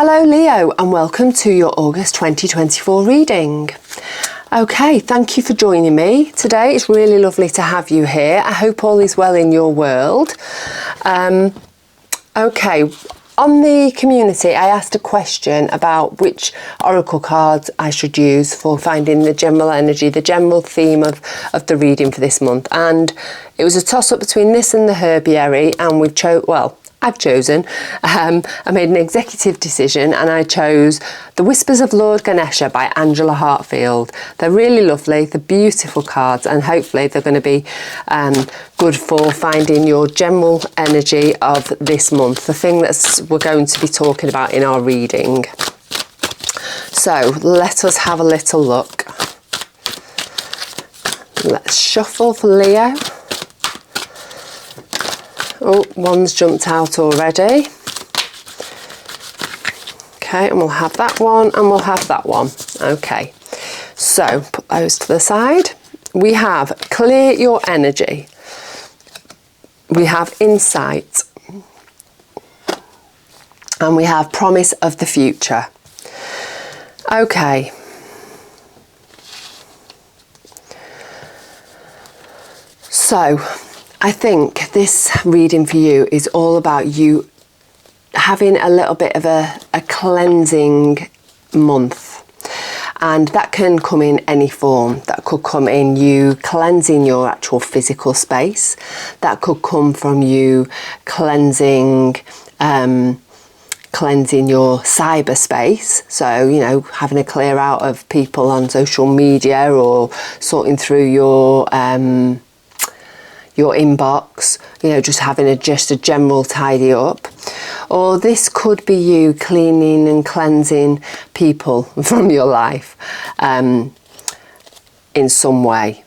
Hello Leo, and welcome to your August 2024 reading. Okay, thank you for joining me today. It's really lovely to have you here. I hope all is well in your world. Okay, on the community I asked a question about which oracle cards I should use for finding the general energy, the general theme of the reading for this month, and it was a toss-up between this and the herbiary, and I've chosen. I made an executive decision and I chose The Whispers of Lord Ganesha by Angela Hartfield. They're really lovely, they're beautiful cards, and hopefully they're going to be good for finding your general energy of this month, the thing that we're going to be talking about in our reading. So let us have a little look. Let's shuffle for Leo. Oh, one's jumped out already. Okay, and we'll have that one and we'll have that one. Okay, so put those to the side. We have clear your energy. We have insight. And we have promise of the future. Okay. So, I think this reading for you is all about you having a little bit of a cleansing month, and that can come in any form. That could come in you cleansing your actual physical space. That could come from you cleansing your cyberspace, so having a clear out of people on social media, or sorting through your inbox, just having just a general tidy up. Or this could be you cleaning and cleansing people from your life in some way.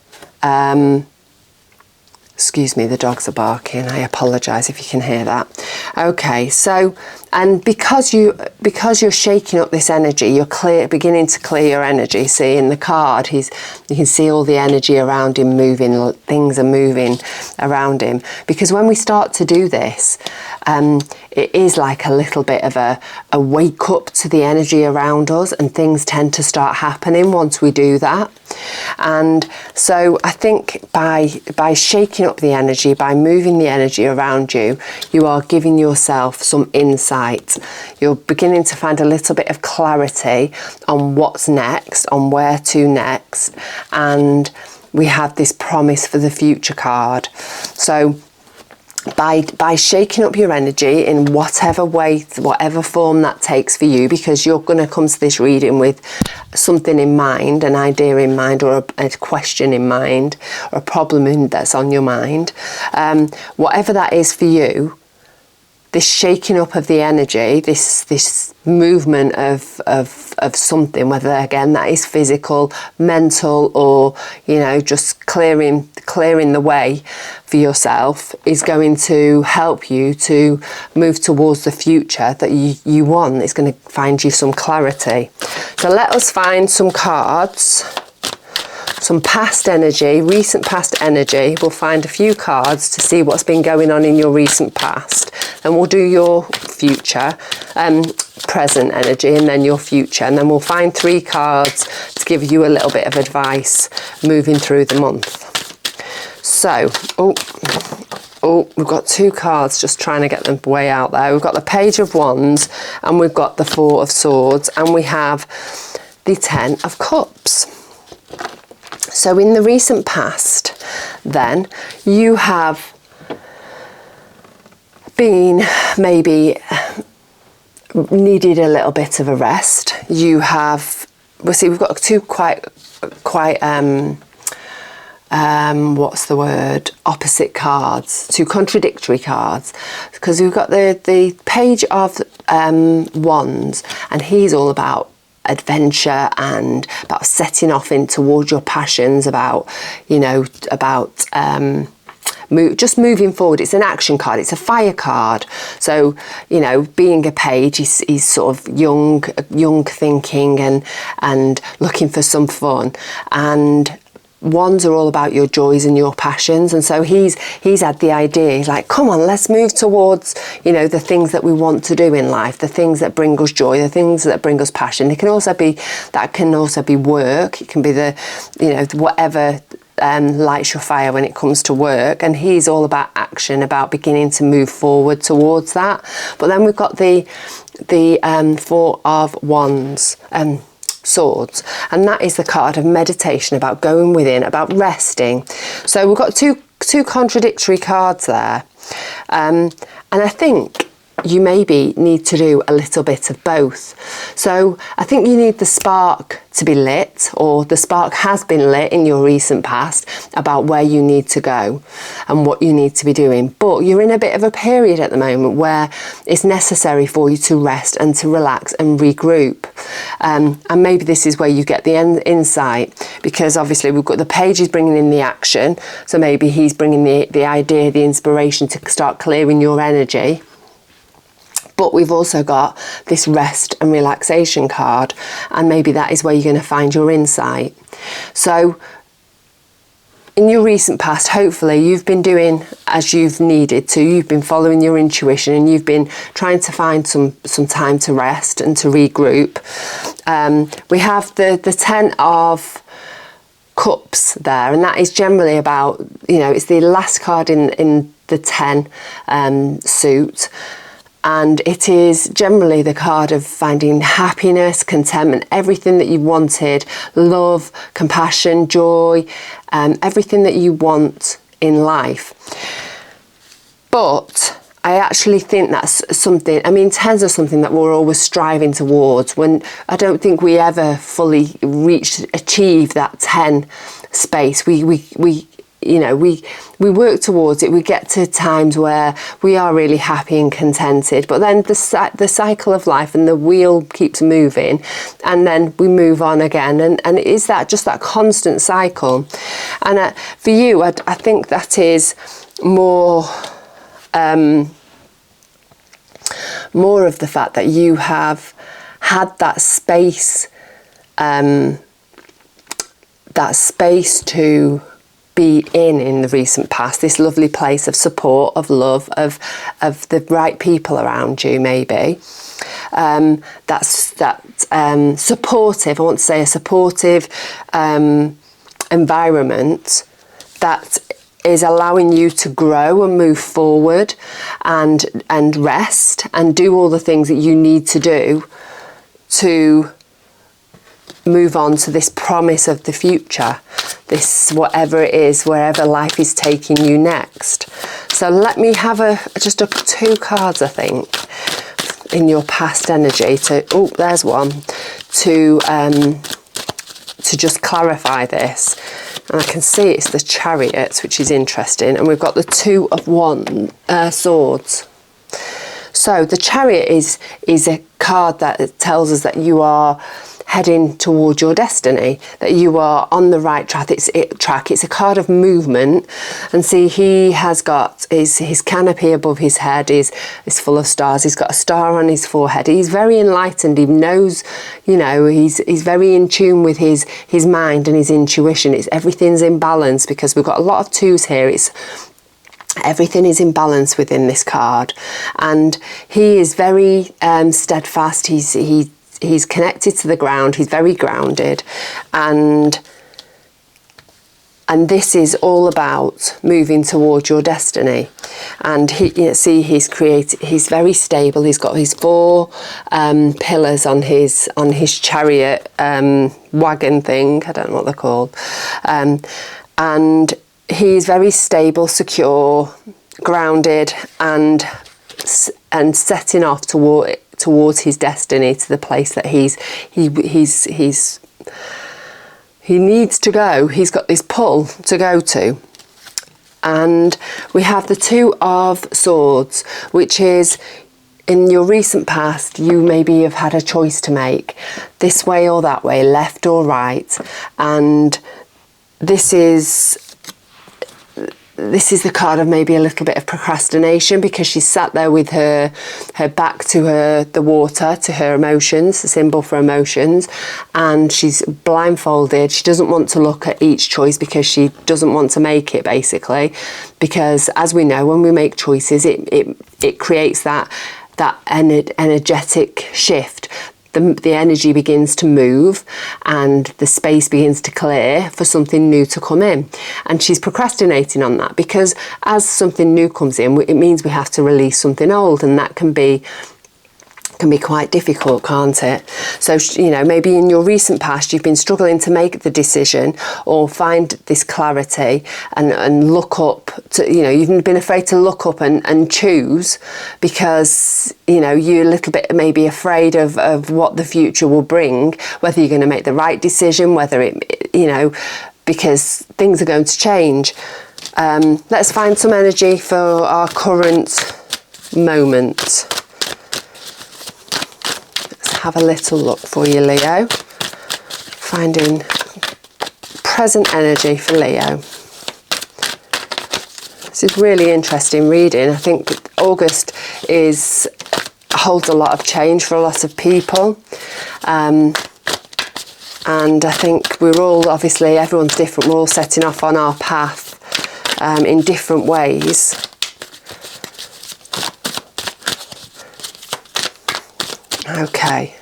Excuse me, the dogs are barking. I apologise if you can hear that. Okay, so, and because you're shaking up this energy, you're beginning to clear your energy. See, in the card, you can see all the energy around him moving, things are moving around him. Because when we start to do this, it is like a little bit of a wake up to the energy around us, and things tend to start happening once we do that. And so I think by shaking up the energy, by moving the energy around you, you are giving yourself some insight. You're beginning to find a little bit of clarity on what's next, on where to next, and we have this promise for the future card. So by shaking up your energy in whatever way, whatever form that takes for you, because you're going to come to this reading with something in mind, an idea in mind, or a question in mind, or a problem that's on your mind, whatever that is for you, this shaking up of the energy, this movement of something, whether again that is physical, mental, or just clearing the way for yourself, is going to help you to move towards the future that you want. It's going to find you some clarity. So let us find some cards, some past energy, recent past energy. We'll find a few cards to see what's been going on in your recent past, and we'll do your future, present energy, and then your future, and then we'll find 3 cards to give you a little bit of advice moving through the month. So, we've got 2 cards, just trying to get them way out there. We've got the Page of Wands, and we've got the 4 of Swords, and we have the 10 of Cups. So in the recent past, then, you have been maybe needed a little bit of a rest. You have, we've got 2 quite what's the word, opposite cards, 2 contradictory cards, because we've got the Page of Wands, and he's all about adventure and about setting off in towards your passions, about just moving forward. It's an action card, it's a fire card. So being a page, he's sort of young thinking and looking for some fun, and Wands are all about your joys and your passions, and so he's had the idea. He's like, come on, let's move towards, you know, the things that we want to do in life, the things that bring us joy, the things that bring us passion. It can also be work. It can be the, you know, whatever lights your fire when it comes to work. And he's all about action, about beginning to move forward towards that. But then we've got the Four of Wands, Swords, and that is the card of meditation, about going within, about resting. So we've got two contradictory cards there, and I think you maybe need to do a little bit of both. So I think you need the spark to be lit, or the spark has been lit in your recent past about where you need to go and what you need to be doing. But you're in a bit of a period at the moment where it's necessary for you to rest and to relax and regroup. And maybe this is where you get the insight, because obviously we've got the Page is bringing in the action. So maybe he's bringing the idea, the inspiration to start clearing your energy. But we've also got this rest and relaxation card, and maybe that is where you're going to find your insight. So in your recent past, hopefully you've been doing as you've needed to. You've been following your intuition, and you've been trying to find some time to rest and to regroup. We have the Ten of Cups there, and that is generally about, you know, it's the last card in the 10 suit. And it is generally the card of finding happiness, contentment, everything that you wanted, love, compassion, joy, everything that you want in life. But I actually think that's something, I mean, 10s are something that we're always striving towards. When I don't think we ever fully achieve that 10 space. We work towards it. We get to times where we are really happy and contented, but then the cycle of life and the wheel keeps moving, and then we move on again, and it is that just that constant cycle. And for you, I think that is more of the fact that you have had that space to be in the recent past, this lovely place of support, of love, of the right people around you, maybe. That's supportive, I want to say a supportive environment that is allowing you to grow and move forward and rest and do all the things that you need to do to move on to this promise of the future, this whatever it is, wherever life is taking you next. So let me have just two cards, I think, in your past energy there's one to just clarify this. And I can see it's the Chariots, which is interesting, and we've got the Two of Swords. So the Chariot is a card that tells us that you are heading towards your destiny, that you are on the right track. It's a card of movement, and see, he has got his canopy above his head is full of stars. He's got a star on his forehead. He's very enlightened. He knows, you know, he's very in tune with his mind and his intuition. Everything's in balance, because we've got a lot of twos here. Everything is in balance within this card, and he is very steadfast. He's connected to the ground. He's very grounded, and this is all about moving towards your destiny. And he's very stable. He's got his 4 pillars on his chariot wagon thing. I don't know what they're called, and he's very stable, secure, grounded, and setting off towards his destiny, to the place that he needs to go. He's got this pull to go to. And we have the Two of Swords, which is, in your recent past, you maybe have had a choice to make, this way or that way, left or right. And this is this is the card of maybe a little bit of procrastination, because she's sat there with her back to the water, to her emotions, the symbol for emotions, and she's blindfolded. She doesn't want to look at each choice because she doesn't want to make it, basically, because as we know, when we make choices, it creates that energetic shift. The energy begins to move and the space begins to clear for something new to come in. And she's procrastinating on that, because as something new comes in, it means we have to release something old, and that can be quite difficult, can't it? So, you know, maybe in your recent past you've been struggling to make the decision or find this clarity and look up to, you know, you've been afraid to look up and choose, because, you know, you're a little bit maybe afraid of what the future will bring, whether you're going to make the right decision, whether it, you know, because things are going to change. Let's find some energy for our current moment. Have a little look for you, Leo. Finding present energy for Leo. This is really interesting reading. I think August holds a lot of change for a lot of people. And I think we're all, obviously, everyone's different. We're all setting off on our path in different ways. Okay,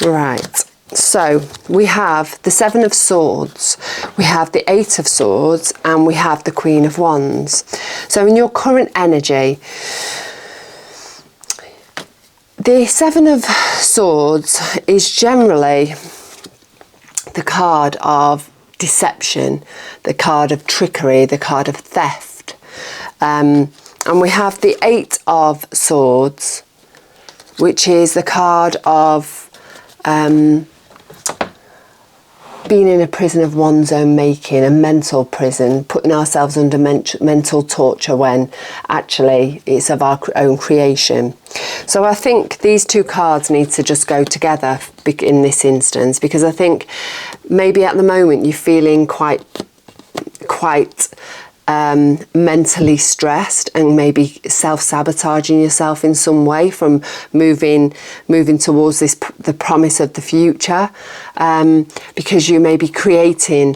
right, so we have the Seven of Swords, we have the Eight of Swords, and we have the Queen of Wands. So in your current energy, the Seven of Swords is generally the card of deception, the card of trickery, the card of theft. And we have the Eight of Swords, which is the card of being in a prison of one's own making, a mental prison, putting ourselves under mental torture when actually it's of our own creation. So I think these two cards need to just go together in this instance, because I think maybe at the moment you're feeling quite mentally stressed and maybe self-sabotaging yourself in some way from moving towards the promise of the future, because you may be creating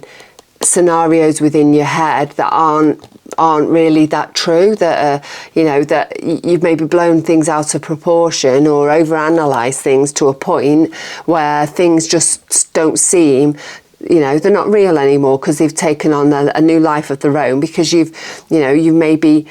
scenarios within your head that aren't really that true, that you know, that you've maybe blown things out of proportion or overanalyzed things to a point where things just don't seem, you know, they're not real anymore, because they've taken on a new life of their own, because you've maybe,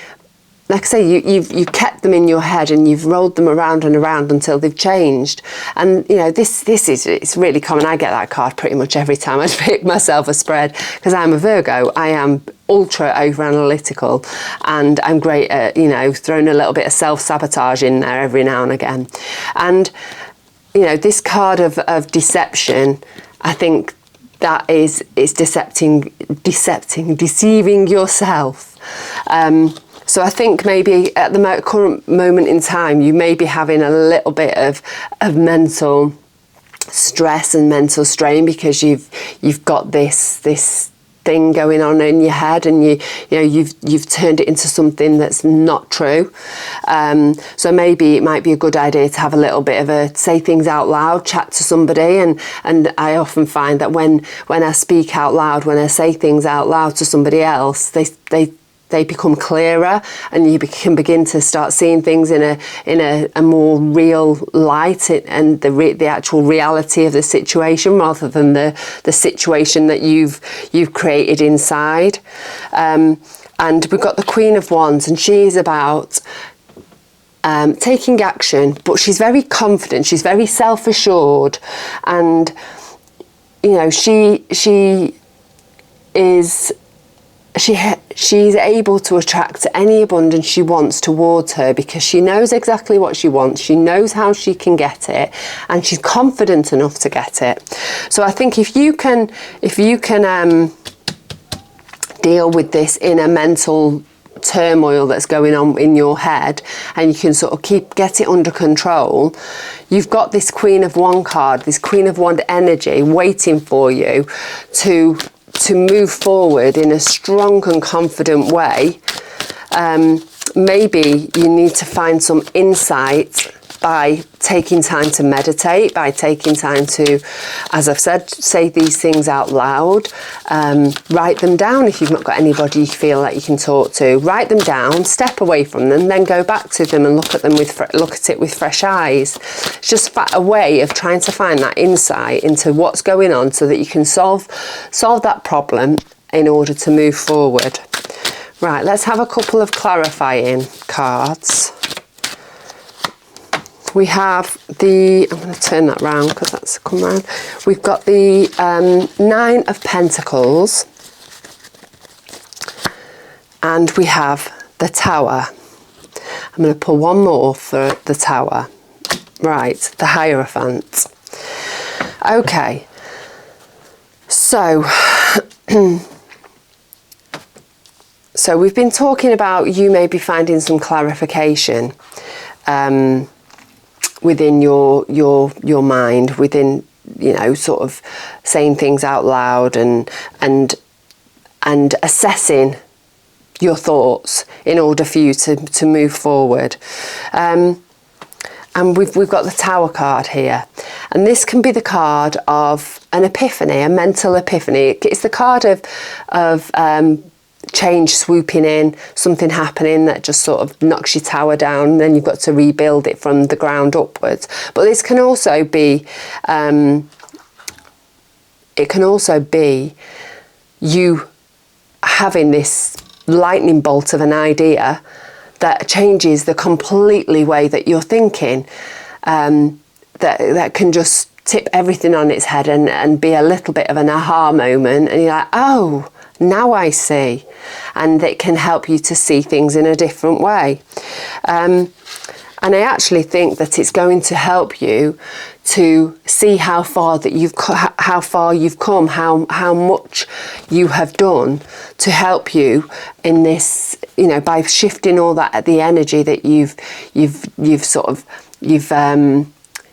like I say, you've kept them in your head and you've rolled them around and around until they've changed. And you know, it's really common. I get that card pretty much every time I pick myself a spread, because I'm a Virgo. I am ultra over analytical, and I'm great at, you know, throwing a little bit of self-sabotage in there every now and again. And you know, this card of deception, I think that it's deceiving yourself. So I think maybe at the current moment in time, you may be having a little bit of mental stress and mental strain, because you've got this thing going on in your head, and you've turned it into something that's not true. So maybe it might be a good idea to have a little bit of say things out loud, chat to somebody, and I often find that when I speak out loud, when I say things out loud to somebody else, they become clearer, and you can begin to start seeing things in a more real light, and the actual reality of the situation, rather than the situation that you've created inside. And we've got the Queen of Wands, and she's about taking action, but she's very confident, she's very self-assured, and you know, she's able to attract any abundance she wants towards her, because she knows exactly what she wants, she knows how she can get it, and she's confident enough to get it. So I think if you can deal with this inner mental turmoil that's going on in your head, and you can sort of get it under control, you've got this Queen of Wand card, this Queen of Wand energy waiting for you to to move forward in a strong and confident way, maybe you need to find some insight by taking time to meditate, by taking time to, as I've said, say these things out loud, write them down if you've not got anybody you feel like you can talk to. Write them down, step away from them, then go back to them and look at it with fresh eyes. It's just a way of trying to find that insight into what's going on so that you can solve that problem in order to move forward. Right, let's have a couple of clarifying cards. We have I'm going to turn that round because that's come round. We've got the 9 of Pentacles, and we have the Tower. I'm going to pull one more for the Tower. Right, the Hierophant. Okay, so so we've been talking about you may be finding some clarification within your mind, within, you know, sort of saying things out loud and assessing your thoughts in order for you to move forward. And we've got the Tower card here, and this can be the card of an epiphany, a mental epiphany. It's the card of change swooping in, something happening that just sort of knocks your tower down, and then you've got to rebuild it from the ground upwards. But this can also be you having this lightning bolt of an idea that changes the completely way that you're thinking, that can just tip everything on its head and be a little bit of an aha moment, and you're like, oh, now I see. And it can help you to see things in a different way. And I actually think that it's going to help you to see how far you've come, how much you have done to help you in this, you know, by shifting all that the energy that you've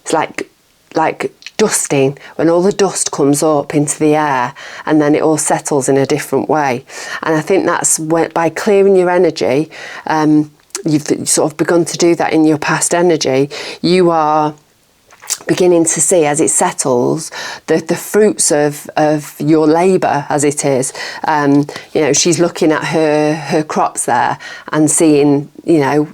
it's like dusting, when all the dust comes up into the air and then it all settles in a different way. And I think that's by clearing your energy, you've sort of begun to do that in your past energy. You are beginning to see, as it settles, the fruits of your labour, as it is. You know, she's looking at her crops there and seeing, you know,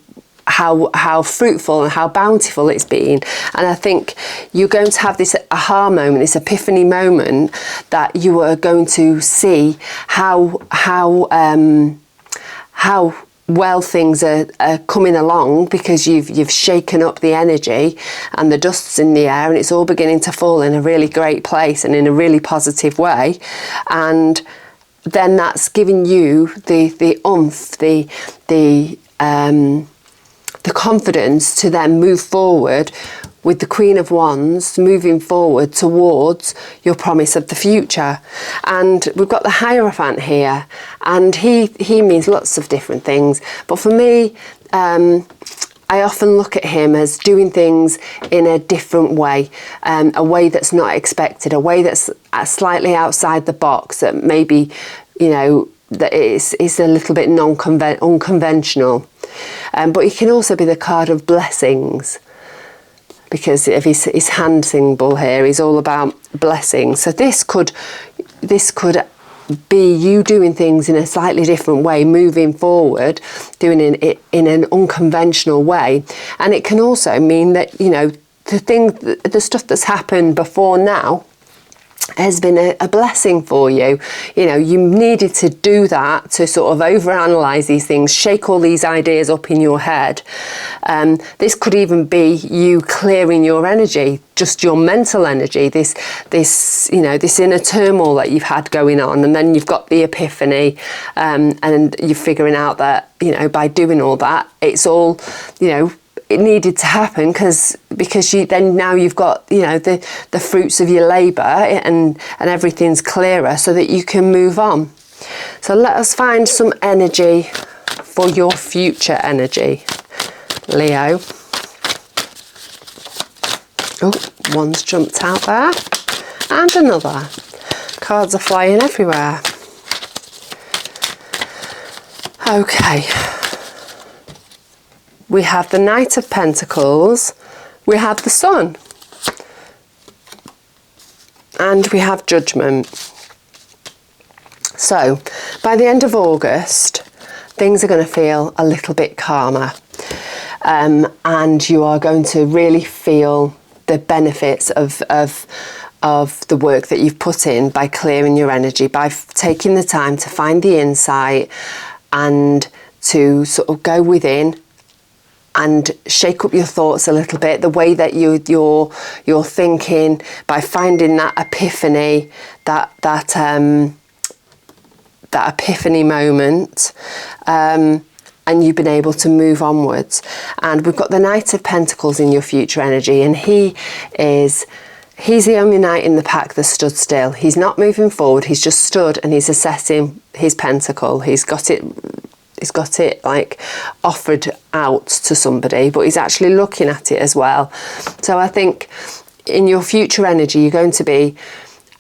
how fruitful and how bountiful it's been. And I think you're going to have this aha moment, this epiphany moment, that you are going to see how well things are coming along, because you've shaken up the energy and the dust's in the air and it's all beginning to fall in a really great place and in a really positive way. And then that's giving you the oomph, the confidence to then move forward with the Queen of Wands, moving forward towards your promise of the future. And we've got the Hierophant here, and he means lots of different things. But for me, I often look at him as doing things in a different way, a way that's not expected, a way that's slightly outside the box, that maybe, you know, that is a little bit unconventional. But he can also be the card of blessings, because of his hand symbol here. He's all about blessings. So this could be you doing things in a slightly different way, moving forward, doing it in an unconventional way. And it can also mean that, you know, the stuff that's happened before now has been a blessing for you. You know, you needed to do that to sort of overanalyze these things, shake all these ideas up in your head. This could even be you clearing your energy, just your mental energy, this you know, this inner turmoil that you've had going on, and then you've got the epiphany, and you're figuring out that, you know, by doing all that, it's all, you know, it needed to happen because now you've got, you know, the fruits of your labour, and everything's clearer so that you can move on. So let us find some energy for your future energy, Leo. Oh, one's jumped out there, and another. cards are flying everywhere. Okay. We have the Knight of Pentacles, we have the Sun, and we have Judgment. So, by the end of August, things are going to feel a little bit calmer, and you are going to really feel the benefits of the work that you've put in by clearing your energy, by taking the time to find the insight and to sort of go within and shake up your thoughts a little bit, the way that you're thinking, by finding that epiphany, that epiphany moment, and you've been able to move onwards. And we've got the Knight of Pentacles in your future energy, and he's the only knight in the pack that stood still. He's not moving forward, he's just stood and he's assessing his pentacle. He's got it like offered out to somebody, but he's actually looking at it as well. So I think in your future energy, you're going to be,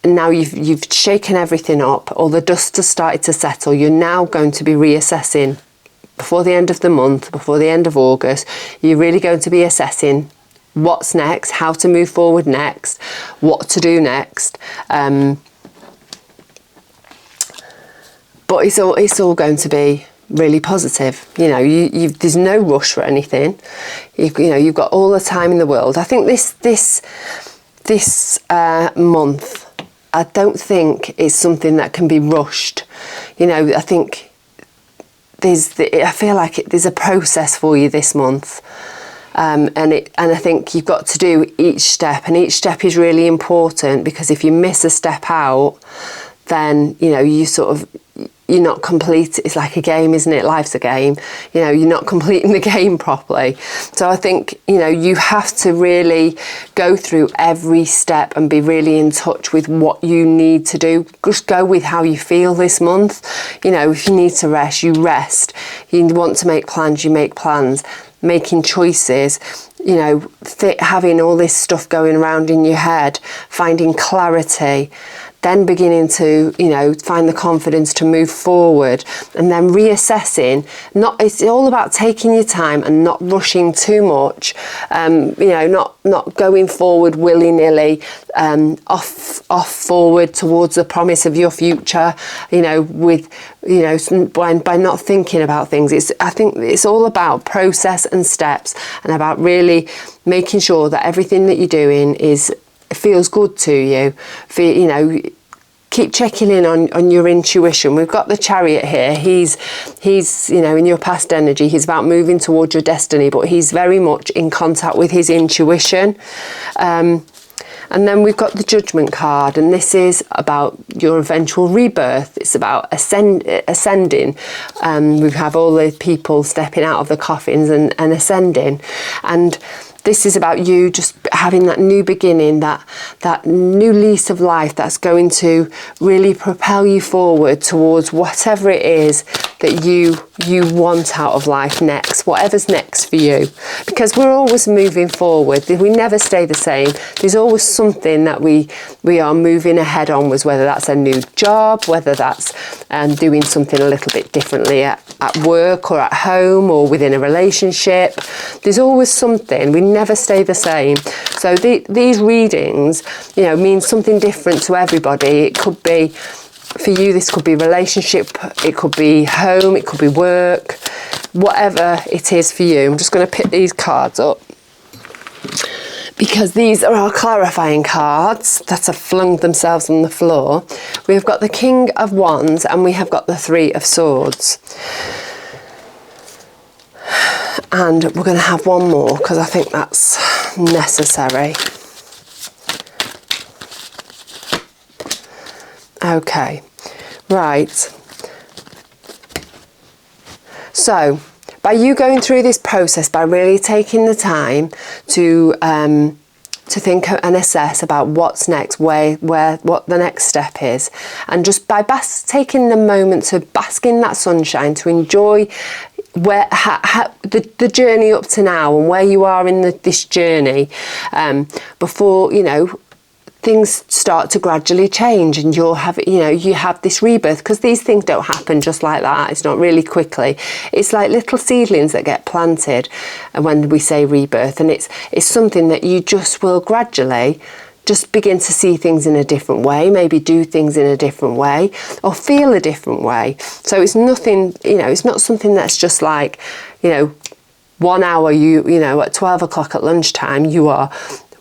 now you've shaken everything up, all the dust has started to settle, you're now going to be reassessing before the end of the month, before the end of August. You're really going to be assessing what's next, how to move forward next, what to do next. But it's all going to be really positive. You know, there's no rush for anything. You've got all the time in the world. I think this month, I don't think it's something that can be rushed. You know, I think I feel like there's a process for you this month. And I think you've got to do each step, and each step is really important, because if you miss a step out, then you're not complete. It's like a game, isn't it? Life's a game. You know, you're not completing the game properly. So I think, you have to really go through every step and be really in touch with what you need to do. Just go with how you feel this month. If you need to rest, you rest. You want to make plans, you make plans. Making choices, having all this stuff going around in your head, finding clarity, then beginning to, find the confidence to move forward, and then reassessing. It's all about taking your time and not rushing too much, not going forward willy-nilly, off forward towards the promise of your future, by not thinking about things. I think it's all about process and steps, and about really making sure that everything that you're doing feels good to you. Keep checking in on your intuition. We've got the Chariot here. He's in your past energy, he's about moving towards your destiny, but he's very much in contact with his intuition. And then we've got the Judgment card, and this is about your eventual rebirth. It's about ascending. We have all the people stepping out of the coffins and ascending. And this is about you just having that new beginning, that new lease of life that's going to really propel you forward towards whatever it is that you want out of life next, whatever's next for you. Because we're always moving forward. We never stay the same. There's always something that we are moving ahead onwards, whether that's a new job, whether that's doing something a little bit differently at work or at home or within a relationship. There's always something. We never stay the same. So these readings, mean something different to everybody. It could be, for you, this could be relationship, it could be home, it could be work, whatever it is for you. I'm just going to pick these cards up, because these are our clarifying cards that have flung themselves on the floor. We've got the King of Wands and we have got the Three of Swords. And we're going to have one more, because I think that's necessary. Okay, right. So, by you going through this process, by really taking the time to think and assess about what's next, what the next step is, and just by taking the moment to bask in that sunshine, to enjoy the journey up to now and where you are in this journey, before things start to gradually change, and you have this rebirth, because these things don't happen just like that. It's not really quickly. It's like little seedlings that get planted, and when we say rebirth, and it's something that you just will gradually just begin to see things in a different way, maybe do things in a different way, or feel a different way. So it's nothing, it's not something that's just like, 1 hour, at 12 o'clock at lunchtime, you are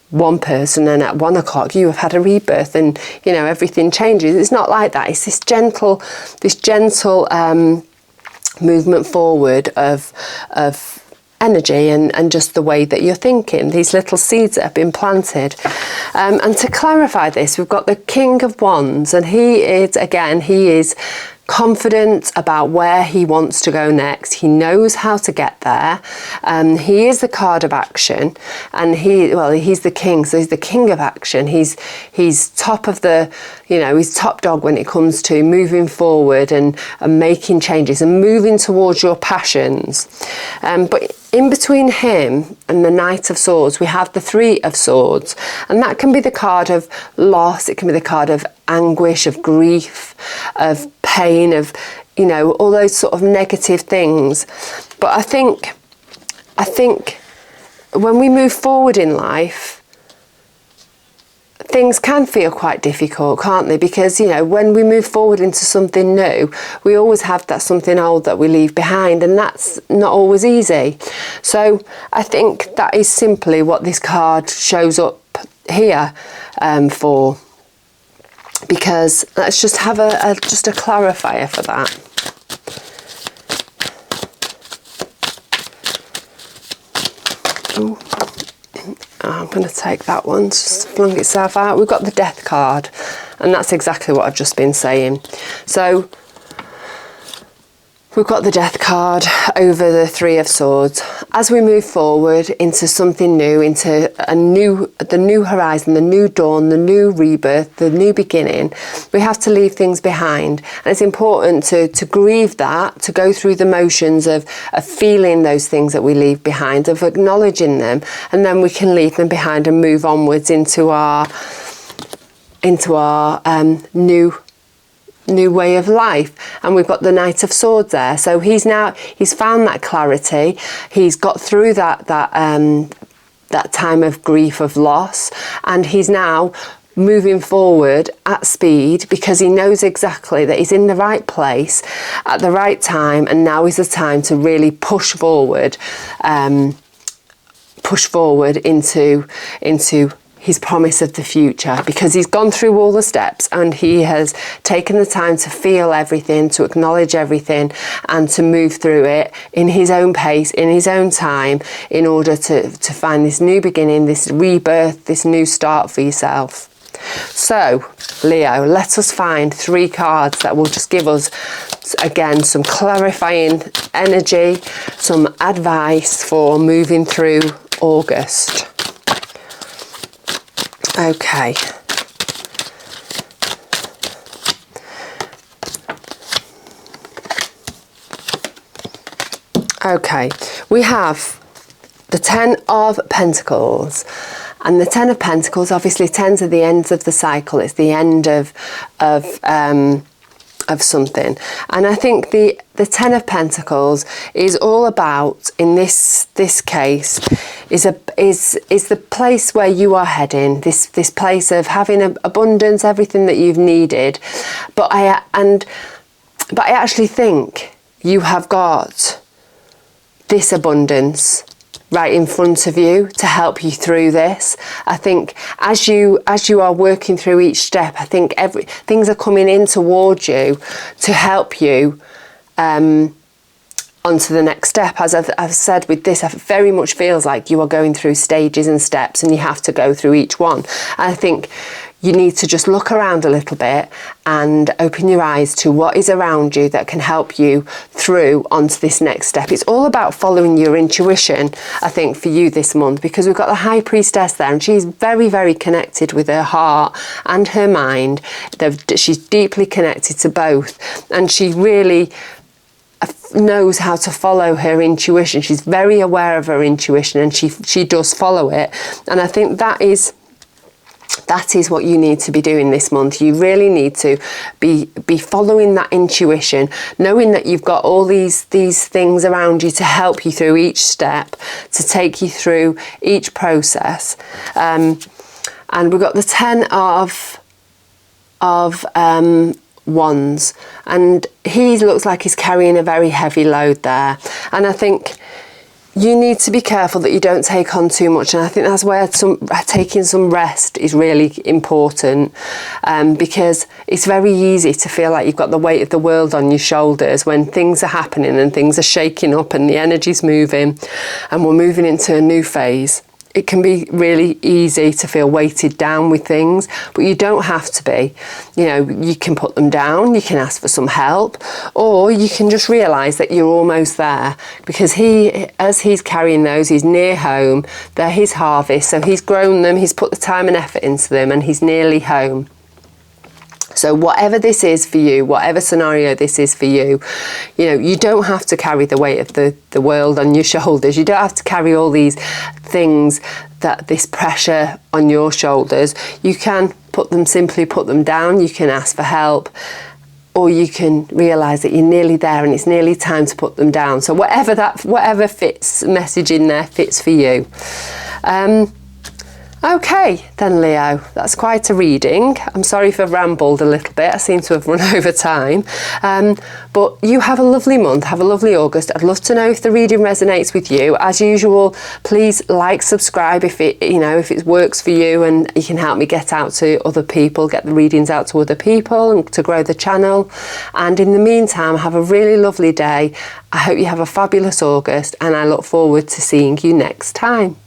one person, and at 1 o'clock you have had a rebirth, and everything changes. It's not like that. It's this gentle movement forward of energy and just the way that you're thinking, these little seeds that have been planted. And to clarify this, we've got the King of Wands, and he is confident about where he wants to go next. He knows how to get there. He is the card of action, and he's the king, so he's the king of action. He's top of the, he's top dog when it comes to moving forward and making changes and moving towards your passions. But in between him and the Knight of Swords, we have the Three of Swords, and that can be the card of loss. It can be the card of anguish, of grief, of pain, of all those sort of negative things. But I think when we move forward in life, things can feel quite difficult, can't they? Because when we move forward into something new, we always have that something old that we leave behind, and that's not always easy. So I think that is simply what this card shows up here for. Because let's just have a clarifier for that. Ooh. I'm going to take that one, just flung itself out. We've got the Death card, and that's exactly what I've just been saying. So we've got the Death card over the Three of Swords. As we move forward into something new, into the new horizon, the new dawn, the new rebirth, the new beginning, we have to leave things behind. And it's important to grieve that, to go through the motions of feeling those things that we leave behind, of acknowledging them, and then we can leave them behind and move onwards into our new way of life. And we've got the Knight of Swords there, so he's found that clarity. He's got through that time of grief, of loss, and he's now moving forward at speed, because he knows exactly that he's in the right place at the right time, and now is the time to really push forward into his promise of the future, because he's gone through all the steps and he has taken the time to feel everything, to acknowledge everything, and to move through it in his own pace, in his own time, in order to find this new beginning, this rebirth, this new start for yourself. So, Leo, let us find 3 cards that will just give us, again, some clarifying energy, some advice for moving through August. Okay. Okay, we have the Ten of Pentacles. And the Ten of Pentacles, obviously, tens are the ends of the cycle. It's the end of something. And I think the Ten of Pentacles is all about, in this case, is the place where you are heading. This place of having abundance, everything that you've needed. But I actually think you have got this abundance right in front of you to help you through this. I think as you are working through each step, I think things are coming in towards you to help you onto the next step. As I've said with this, it very much feels like you are going through stages and steps, and you have to go through each one. And I think you need to just look around a little bit and open your eyes to what is around you that can help you through onto this next step. It's all about following your intuition, I think, for you this month, because we've got the High Priestess there, and she's very, very connected with her heart and her mind. She's deeply connected to both, and she really knows how to follow her intuition. She's very aware of her intuition, and she does follow it. And I think that is That is what you need to be doing this month. You really need to be following that intuition, knowing that you've got all these things around you to help you through each step, to take you through each process. And we've got the 10 of Wands, and he looks like he's carrying a very heavy load there. And I think you need to be careful that you don't take on too much, and I think that's where taking some rest is really important, because it's very easy to feel like you've got the weight of the world on your shoulders when things are happening and things are shaking up and the energy's moving and we're moving into a new phase. It can be really easy to feel weighted down with things, but you don't have to be. You know, you can put them down, you can ask for some help, or you can just realise that you're almost there, because as he's carrying those, he's near home, they're his harvest, so he's grown them, he's put the time and effort into them, and he's nearly home. So whatever this is for you, whatever scenario this is for you, you know, you don't have to carry the weight of the world on your shoulders. You don't have to carry all these things, this pressure on your shoulders. You can simply put them down. You can ask for help, or you can realise that you're nearly there and it's nearly time to put them down. So whatever fits, message in there fits for you. Okay then, Leo, that's quite a reading. I'm sorry if I've rambled a little bit. I seem to have run over time. But you have a lovely month, have a lovely August. I'd love to know if the reading resonates with you. As usual, please like, subscribe if it works for you, and you can help me get out to other people, get the readings out to other people and to grow the channel. And in the meantime, have a really lovely day. I hope you have a fabulous August, and I look forward to seeing you next time.